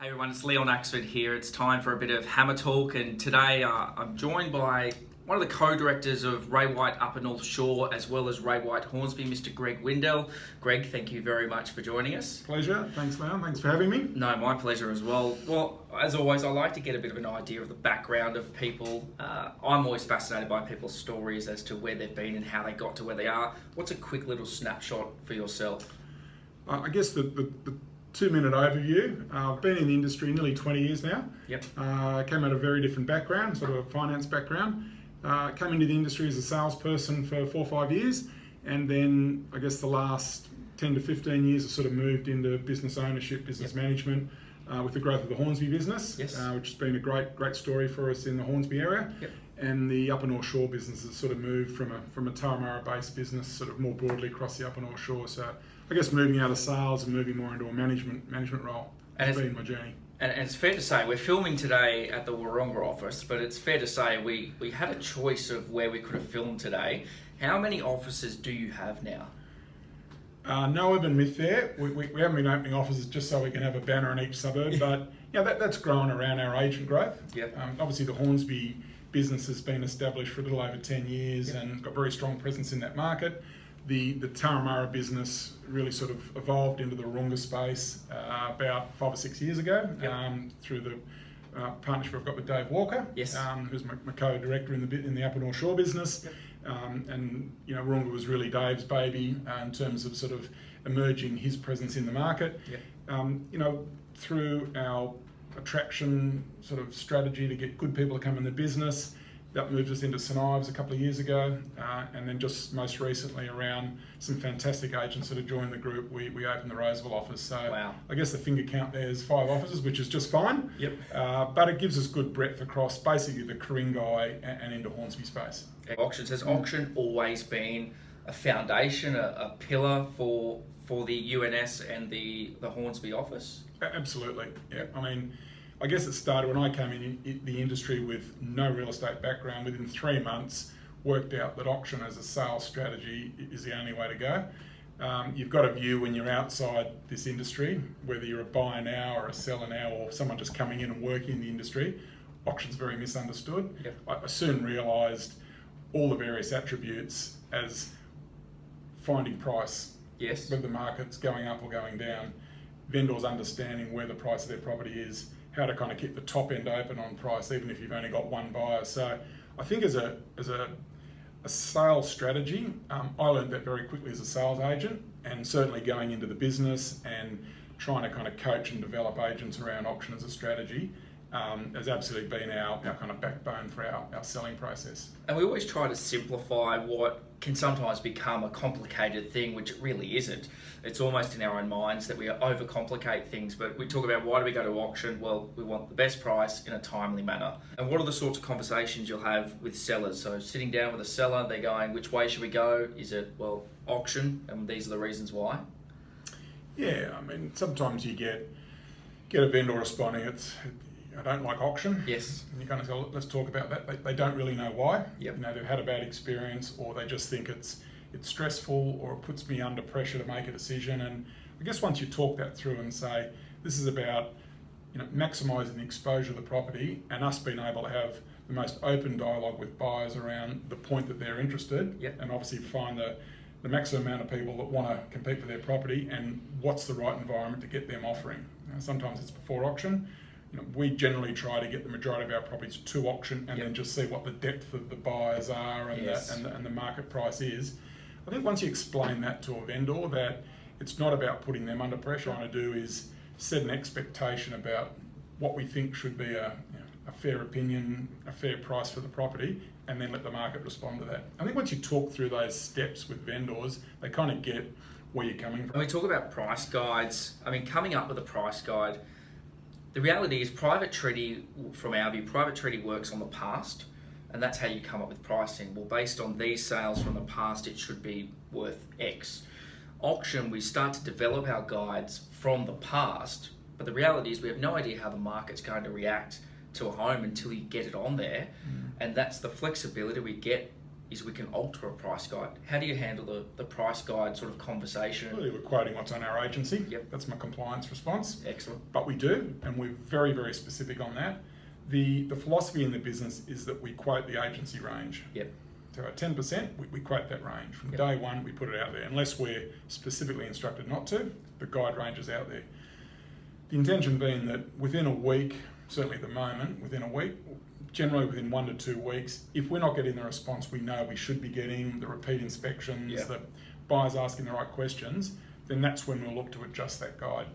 Hey everyone, it's Leon Axford here. It's time for a bit of Hammer Talk, and today I'm joined by one of the co-directors of Ray White Upper North Shore as well as Ray White Hornsby, Mr. Greg Windel. Greg, thank you very much for joining us. Pleasure. Thanks, Leon. Thanks for having me. No, my pleasure as well. Well, as always, I like to get a bit of an idea of the background of people. I'm always fascinated by people's stories as to where they've been and how they got to where they are. What's a quick little snapshot for yourself? I guess the 2-minute overview. I've been in the industry nearly 20 years now. Yep. I came out of a very different background, sort of a finance background. Came into the industry as a salesperson for 4 or 5 years, and then I guess the last 10 to 15 years have sort of moved into business ownership, business management, with the growth of the Hornsby business, Yes. which has been a great story for us in the Hornsby area. Yep. And the Upper North Shore business has sort of moved from a Turramurra-based business sort of more broadly across the Upper North Shore. So I guess moving out of sales and moving more into a management role has been my journey. And it's fair to say, we're filming today at the Wahroonga office, but it's fair to say we had a choice of where we could have filmed today. How many offices do you have now? No urban myth there. We haven't been opening offices just so we can have a banner in each suburb, but that's grown around our agent growth. Yep. Obviously the Hornsby business has been established for a little over 10 years and got very strong presence in that market. The Turramurra business really sort of evolved into the Wahroonga space about 5 or 6 years ago through the partnership I've got with Dave Walker, who's my co-director in the Upper North Shore business. And Wahroonga was really Dave's baby in terms of sort of emerging his presence in the market. Through our attraction sort of strategy to get good people to come in the business, that moved us into St Ives a couple of years ago, and then just most recently around some fantastic agents that have joined the group, we opened the Roseville office. So wow. I guess the finger count there is 5 offices, which is just fine. Yep. But it gives us good breadth across basically the Ku-ring-gai and into Hornsby space. Auctions, has auction always been a foundation, a pillar for the UNS and the Hornsby office? Absolutely, yeah. I mean, I guess it started when I came in the industry with no real estate background. Within 3 months, worked out that auction as a sales strategy is the only way to go. You've got a view when you're outside this industry, whether you're a buyer now or a seller now or someone just coming in and working in the industry, auction's very misunderstood. Yep. I soon realised all the various attributes as finding price, Yes. whether the market's going up or going down, vendors understanding where the price of their property is, how to kind of keep the top end open on price, even if you've only got one buyer. So I think as a sales strategy, I learned that very quickly as a sales agent, and certainly going into the business and trying to kind of coach and develop agents around auction as a strategy has absolutely been our kind of backbone for our selling process. And we always try to simplify what can sometimes become a complicated thing, which it really isn't. It's almost in our own minds that we overcomplicate things, but we talk about why do we go to auction? Well, we want the best price in a timely manner. And what are the sorts of conversations you'll have with sellers? So sitting down with a seller, they're going, which way should we go? Is it, well, auction, and these are the reasons why? Yeah, I mean, sometimes you get a vendor responding, I don't like auction. Yes. And you kind of say, let's talk about that. They don't really know why. Yep. They've had a bad experience, or they just think it's stressful, or it puts me under pressure to make a decision. And I guess once you talk that through and say, this is about maximising the exposure of the property and us being able to have the most open dialogue with buyers around the point that they're interested, and obviously find the maximum amount of people that want to compete for their property and what's the right environment to get them offering. Sometimes it's before auction. We generally try to get the majority of our properties to auction and then just see what the depth of the buyers are and the market price is. I think once you explain that to a vendor, that it's not about putting them under pressure, what I do is set an expectation about what we think should be a fair opinion, a fair price for the property, and then let the market respond to that. I think once you talk through those steps with vendors, they kind of get where you're coming from. When we talk about price guides, I mean, coming up with a price guide, the reality is private treaty, from our view, private treaty works on the past, and that's how you come up with pricing. Well, based on these sales from the past, it should be worth X. Auction, we start to develop our guides from the past, but the reality is we have no idea how the market's going to react to a home until you get it on there. And that's the flexibility we get is we can alter a price guide. How do you handle the price guide sort of conversation? Really, we're quoting what's on our agency. Yep. That's my compliance response. Excellent. But we do, and we're very, very specific on that. The philosophy in the business is that we quote the agency range. Yep. So at 10%, we quote that range. From Yep. day one, we put it out there. Unless we're specifically instructed not to, the guide range is out there. The intention being that within a week, certainly at the moment, within a week, generally within 1 to 2 weeks, if we're not getting the response we know we should be getting, the repeat inspections, Yep. the buyers asking the right questions, then that's when we'll look to adjust that guide.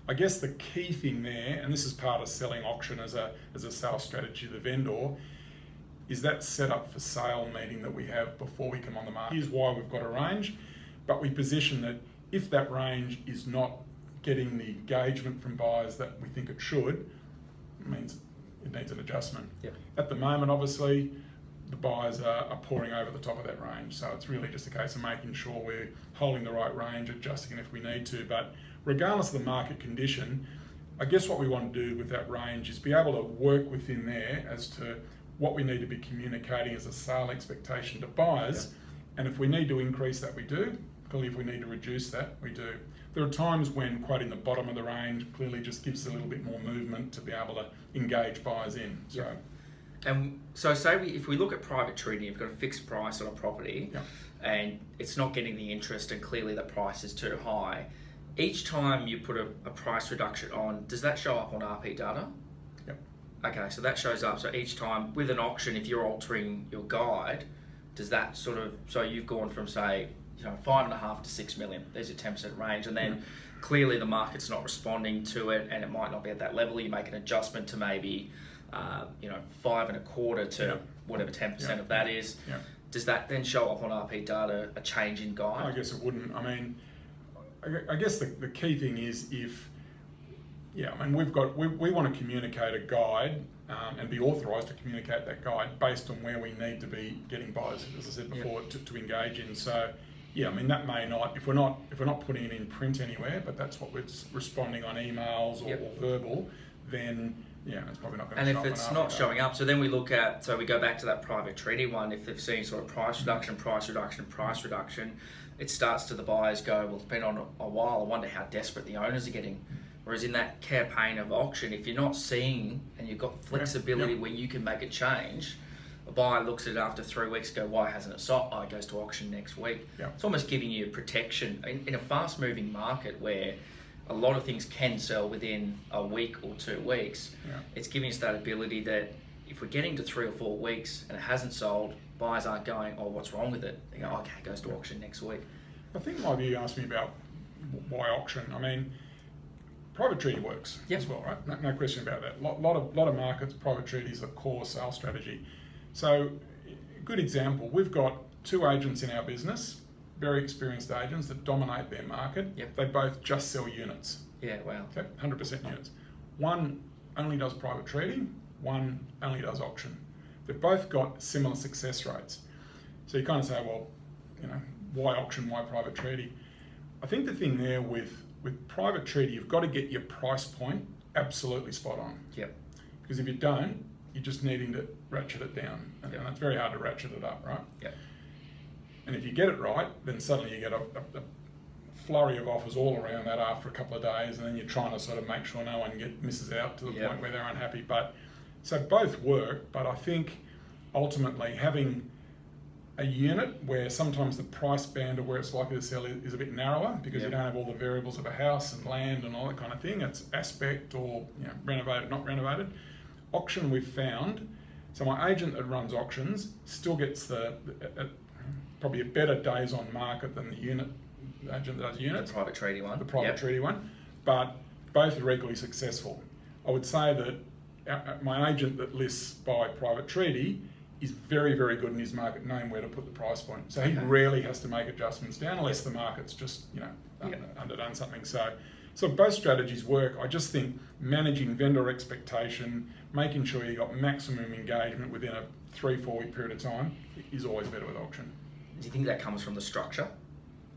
I guess the key thing there, and this is part of selling auction as a sales strategy to the vendor, is that set up for sale meeting that we have before we come on the market. Here's why we've got a range, but we position that if that range is not getting the engagement from buyers that we think it should, it means it needs an adjustment. Yep. At the moment, obviously, the buyers are pouring over the top of that range, so it's really just a case of making sure we're holding the right range, adjusting it if we need to. But regardless of the market condition, I guess what we want to do with that range is be able to work within there as to what we need to be communicating as a sale expectation to buyers. Yep. And if we need to increase that, we do. Clearly, if we need to reduce that, we do. There are times when quoting the bottom of the range clearly just gives a little bit more movement to be able to engage buyers in. So, Yep. And so say if we look at private treaty, you've got a fixed price on a property, Yep. and it's not getting the interest, and clearly the price is too high. Each time you put a price reduction on, does that show up on RP data? Yep. Okay, so that shows up. So each time with an auction, if you're altering your guide, does that sort of, so you've gone from say, 5.5 to 6 million, there's your 10% range, and then clearly the market's not responding to it, and it might not be at that level. You make an adjustment to maybe 5.25 to whatever 10% of that is. Yeah. Does that then show up on RP data, a change in guide? I guess it wouldn't. I mean, I guess the key thing is we want to communicate a guide and be authorised to communicate that guide based on where we need to be getting buyers, as I said before, to engage in. So, yeah, I mean, that may not, if we're not putting it in print anywhere, but that's what we're responding on emails or verbal, then it's probably not going to show up. And if it's not showing up, so then we look at, so we go back to that private treaty one. If they've seen sort of price reduction, it starts to the buyers go, well, it's been on a while. I wonder how desperate the owners are getting. Whereas in that campaign of auction, if you're not seeing and you've got flexibility where you can make a change, a buyer looks at it after 3 weeks, go, why hasn't it sold? Oh, it goes to auction next week. Yeah. It's almost giving you protection in a fast-moving market where a lot of things can sell within a week or 2 weeks. Yeah. It's giving us that ability that if we're getting to 3 or 4 weeks and it hasn't sold, buyers aren't going, oh, what's wrong with it? They go, okay, it goes to auction next week. I think my view asked me about why auction. I mean, private treaty works as well, right? No question about that. Lot of markets, private treaty is a core sales strategy. So, good example, we've got 2 agents in our business, very experienced agents that dominate their market. Yep. They both just sell units. Yeah, wow. Okay, 100% units. One only does private treaty, one only does auction. They've both got similar success rates. So you kind of say, well, why auction, why private treaty? I think the thing there with private treaty, you've got to get your price point absolutely spot on. Yep. Because if you don't, you're just needing to ratchet it down. And it's very hard to ratchet it up, right? Yep. And if you get it right, then suddenly you get a flurry of offers all around that after a couple of days, and then you're trying to sort of make sure no one misses out to the point where they're unhappy. So both work, but I think ultimately having a unit where sometimes the price band of where it's likely to sell is a bit narrower because you don't have all the variables of a house and land and all that kind of thing. It's aspect or renovated, not renovated. Auction we've found, so my agent that runs auctions still gets probably a better days on market than the agent that does units. The private treaty one. The private treaty one, but both are equally successful. I would say that my agent that lists by private treaty is very, very good in his market, knowing where to put the price point. So he rarely has to make adjustments down unless the market's just, underdone something. So both strategies work. I just think managing vendor expectation, making sure you got maximum engagement within a 3-4 week period of time is always better with auction. Do you think that comes from the structure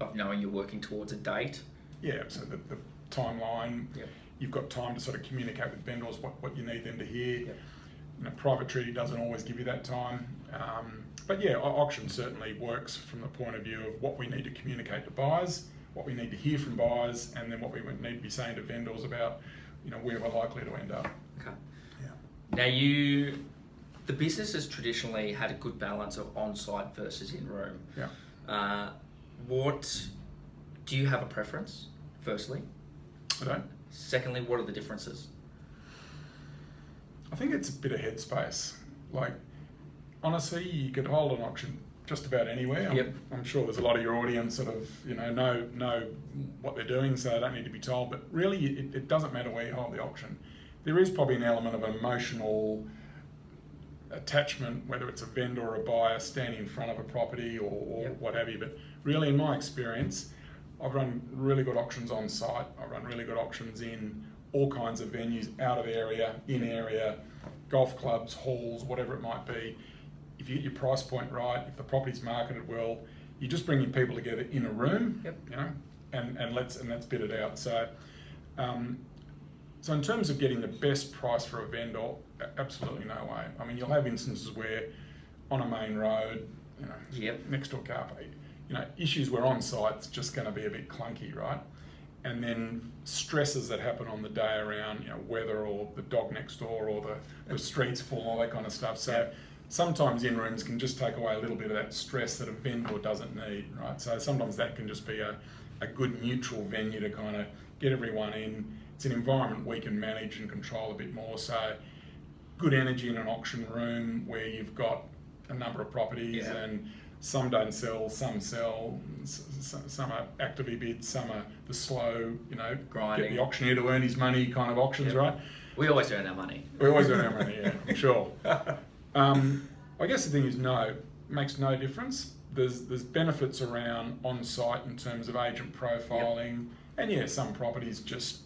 of knowing you're working towards a date? Yeah, so the timeline, you've got time to sort of communicate with vendors what you need them to hear. Private treaty doesn't always give you that time. But yeah, auction certainly works from the point of view of what we need to communicate to buyers, what we need to hear from buyers, and then what we need to be saying to vendors about, where we're likely to end up. Okay. Yeah. Now the business has traditionally had a good balance of on-site versus in-room. Yeah. What do you have a preference? Firstly. I don't. Secondly, what are the differences? I think it's a bit of headspace. Like, honestly, you could hold an auction just about anywhere. Yep. I'm sure there's a lot of your audience sort of, know what they're doing, so they don't need to be told. But really, it doesn't matter where you hold the auction. There is probably an element of emotional attachment, whether it's a vendor or a buyer standing in front of a property or Yep. what have you. But really, in my experience, I've run really good auctions on site. I've run really good auctions in all kinds of venues, out of area, in area, golf clubs, halls, whatever it might be. If you get your price point right, if the property's marketed well, you're just bringing people together in a room, Yep. and let's bid it out. So, so in terms of getting the best price for a vendor, absolutely no way. I mean, you'll have instances where on a main road, Yep. next to a car park, issues where on site's just going to be a bit clunky, right? And then stresses that happen on the day around, weather or the dog next door or the streets full, all that kind of stuff. So sometimes in-rooms can just take away a little bit of that stress that a vendor doesn't need, right? So sometimes that can just be a good neutral venue to kind of get everyone in. It's an environment we can manage and control a bit more. So good energy in an auction room where you've got a number of properties and some don't sell, some sell, some are actively bid, some are the slow, Grinding. get the auctioneer to earn his money kind of auctions, right? We always earn our money. We always earn our money, yeah, I'm sure. I guess the thing is, makes no difference. There's benefits around on-site in terms of agent profiling, and some properties just,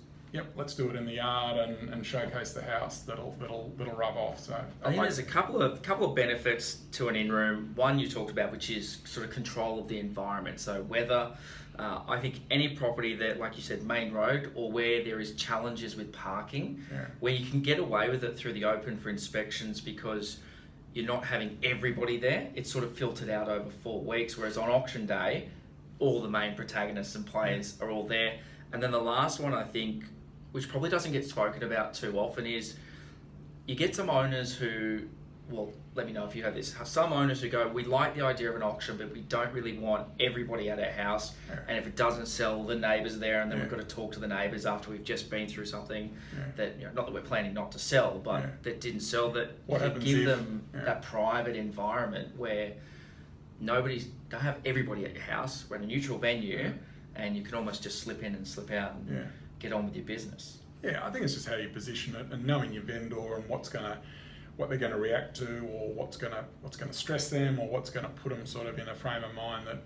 let's do it in the yard and showcase the house. That'll rub off. So I think there's a couple of benefits to an in-room. One you talked about, which is sort of control of the environment. So whether I think any property that, like you said, main road, or where there is challenges with parking, where you can get away with it through the open for inspections because you're not having everybody there. It's sort of filtered out over 4 weeks, whereas on auction day, all the main protagonists and players are all there. And then the last one, I think, which probably doesn't get spoken about too often, is you get some owners who, well, let me know if you have this, some owners who go, we like the idea of an auction, but we don't really want everybody at our house. And if it doesn't sell, the neighbours are there, and then we've got to talk to the neighbours after we've just been through something that, not that we're planning not to sell, but that didn't sell, that what you give them that private environment where don't have everybody at your house. We're in a neutral venue, and you can almost just slip in and slip out and get on with your business. Yeah, I think it's just how you position it and knowing your vendor and what they're going to react to, or what's going to stress them, or what's going to put them sort of in a frame of mind that,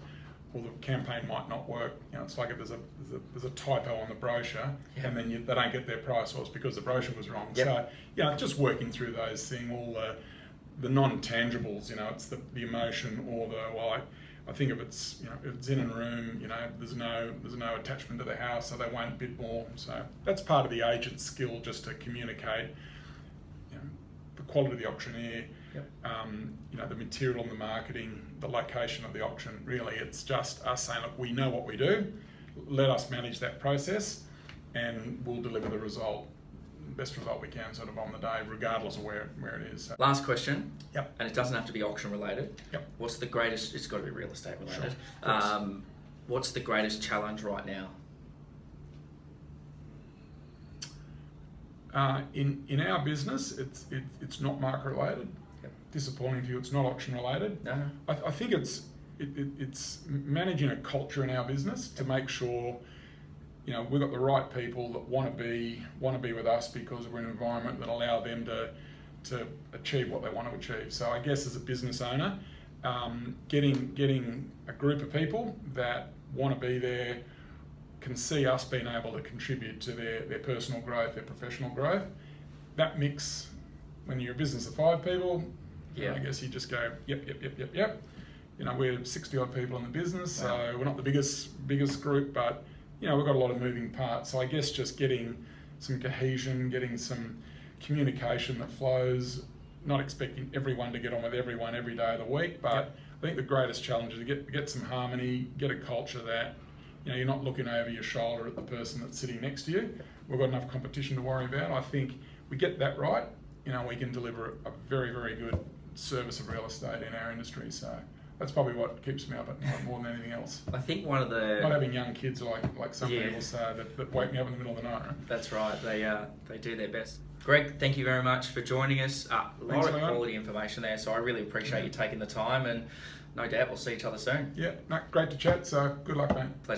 well, the campaign might not work. It's like if there's a typo on the brochure, and then they don't get their price, or it's because the brochure was wrong. So just working through those things, all the non-tangibles. It's the emotion, or I think if it's in a room, there's no attachment to the house, so they won't bid more. So that's part of the agent's skill, just to communicate, the quality of the auctioneer, the material and the marketing, the location of the auction. Really, it's just us saying, look, we know what we do. Let us manage that process, and we'll deliver the best result we can, sort of on the day, regardless of where it is. So. Last question. Yep. And it doesn't have to be auction related. Yep. What's the greatest? It's got to be real estate related. Sure. What's the greatest challenge right now? In our business, it's not market related. Yep. Disappointing for you, it's not auction related. No. I think it's managing a culture in our business to make sure we've got the right people that want to be with us because we're in an environment that allow them to achieve what they want to achieve. So I guess as a business owner, getting a group of people that want to be there, can see us being able to contribute to their personal growth, their professional growth. That mix, when you're a business of 5 people, I guess you just go, yep. We're 60 odd people in the business, so we're not the biggest group, but we've got a lot of moving parts. So I guess just getting some cohesion, getting some communication that flows not expecting everyone to get on with everyone every day of the week, but Yep. I think the greatest challenge is to get some harmony, get a culture that you're not looking over your shoulder at the person that's sitting next to you. We've got enough competition to worry about. I think we get that right, we can deliver a very, very good service of real estate in our industry. So that's probably what keeps me up at night more than anything else. I think one of the... Not having young kids like some Yeah. people say that wake me up in the middle of the night, right? That's right. They do their best. Greg, thank you very much for joining us. A lot Thanks, of Leon. quality information there, so I really appreciate you taking the time, and no doubt we'll see each other soon. Yeah, no, great to chat. So good luck, mate. Pleasure.